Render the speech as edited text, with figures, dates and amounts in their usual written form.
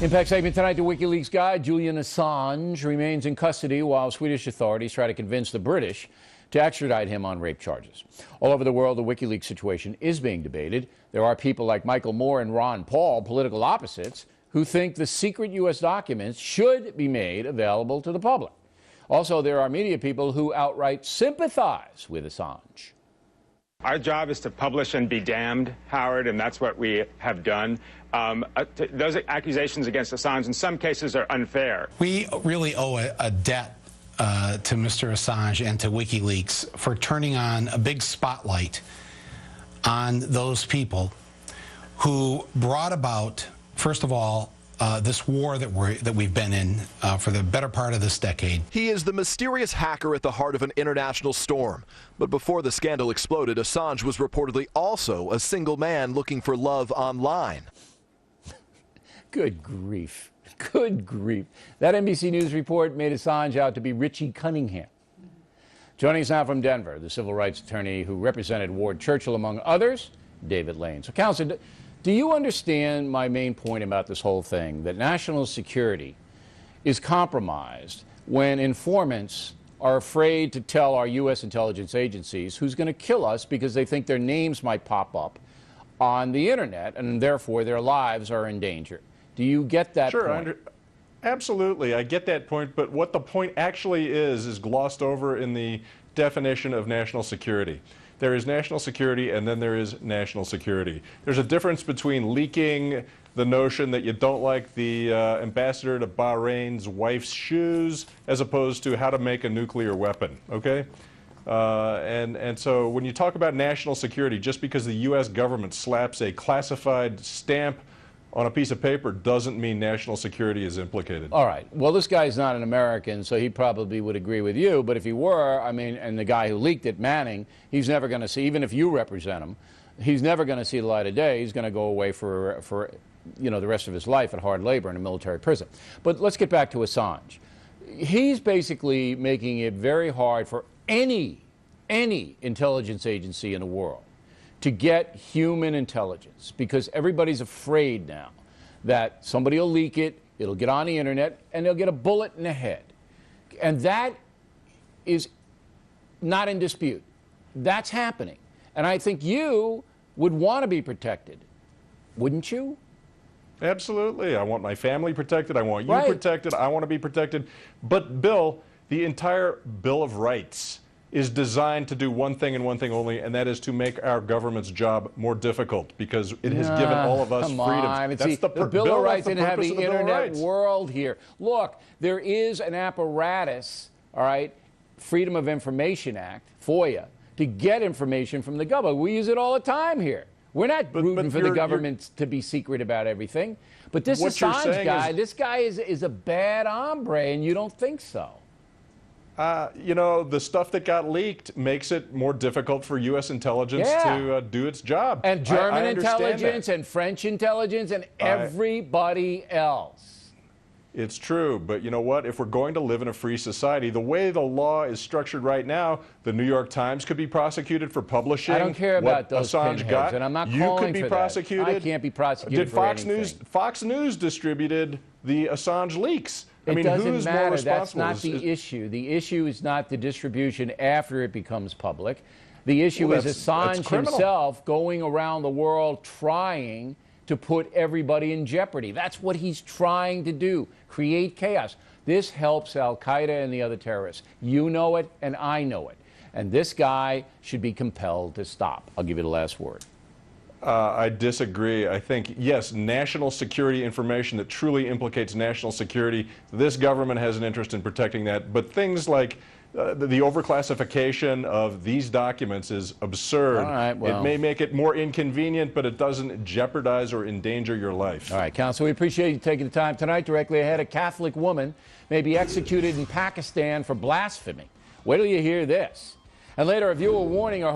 Impact segment tonight, the WikiLeaks guy, Julian Assange, remains in custody while Swedish authorities try to convince the British to extradite him on rape charges. All over the world, the WikiLeaks situation is being debated. There are people like Michael Moore and Ron Paul, political opposites, who think the secret U.S. documents should be made available to the public. Also, there are media people who outright sympathize with Assange. Our job is to publish and be damned, Howard, and that's what we have done. Those accusations against Assange in some cases are unfair. We really owe a debt to Mr. Assange and to WikiLeaks for turning on a big spotlight on those people who brought about, first of all, this war that we've been in for the better part of this decade. He is the mysterious hacker at the heart of an international storm. But before the scandal exploded, Assange was reportedly also a single man looking for love online. Good grief. Good grief. That NBC News report made Assange out to be Richie Cunningham. Joining us now from Denver, the civil rights attorney who represented Ward Churchill, among others, David Lane. So, Counselor, do you understand my main point about this whole thing, that national security is compromised when informants are afraid to tell our U.S. intelligence agencies who's going to kill us because they think their names might pop up on the internet and therefore their lives are in danger? Do you get that point? Sure, absolutely. I get that point, but what the point actually is glossed over in the definition of national security. There is national security, and then there is national security. There's a difference between leaking the notion that you don't like the ambassador to Bahrain's wife's shoes as opposed to how to make a nuclear weapon, okay? And so when you talk about national security, just because the U.S. government slaps a classified stamp on a piece of paper doesn't mean national security is implicated. All right. Well, this guy's not an American, so he probably would agree with you. But if he were, I mean, and the guy who leaked it, Manning, he's never going to see, even if you represent him, he's never going to see the light of day. He's going to go away for you know, the rest of his life at hard labor in a military prison. But let's get back to Assange. He's basically making it very hard for any intelligence agency in the world to get human intelligence, because everybody's afraid now that somebody will leak it, it'll get on the internet, and they'll get a bullet in the head. And that is not in dispute. That's happening. And I think you would want to be protected, wouldn't you? Absolutely. I want my family protected. I want you protected. I want to be protected. But, Bill, the entire Bill of Rights is designed to do one thing and one thing only, and that is to make our government's job more difficult, because it has given all of us freedom. That's the Bill of Rights didn't have the internet world here. Look, there is an apparatus, all right, Freedom of Information Act, FOIA, to get information from the government. We use it all the time here. We're not rooting for the government to be secret about everything. But this Assange guy, this guy is a bad hombre, and you don't think so. You know, the stuff that got leaked makes it more difficult for U.S. intelligence to do its job. And German intelligence and French intelligence and everybody else. It's true, but you know what? If we're going to live in a free society, the way the law is structured right now, the New York Times could be prosecuted for publishing I don't care about those Assange got. And I'm not you calling could be for prosecuted. That. I can't be prosecuted Did for Fox News distributed the Assange leaks? I mean, doesn't who's matter. more responsible? That's not the issue. The issue is not the distribution after it becomes public. The issue is Assange himself going around the world trying to put everybody in jeopardy. That's what he's trying to do, create chaos. This helps Al-Qaeda and the other terrorists. You know it, and I know it. And this guy should be compelled to stop. I'll give you the last word. I disagree. I think, yes, national security information that truly implicates national security, this government has an interest in protecting that. But things like the overclassification of these documents is absurd. All right, well, it may make it more inconvenient, but it doesn't jeopardize or endanger your life. All right, Counsel, we appreciate you taking the time tonight. Directly ahead, a Catholic woman may be executed in Pakistan for blasphemy. Wait till you hear this. And later, a viewer warning her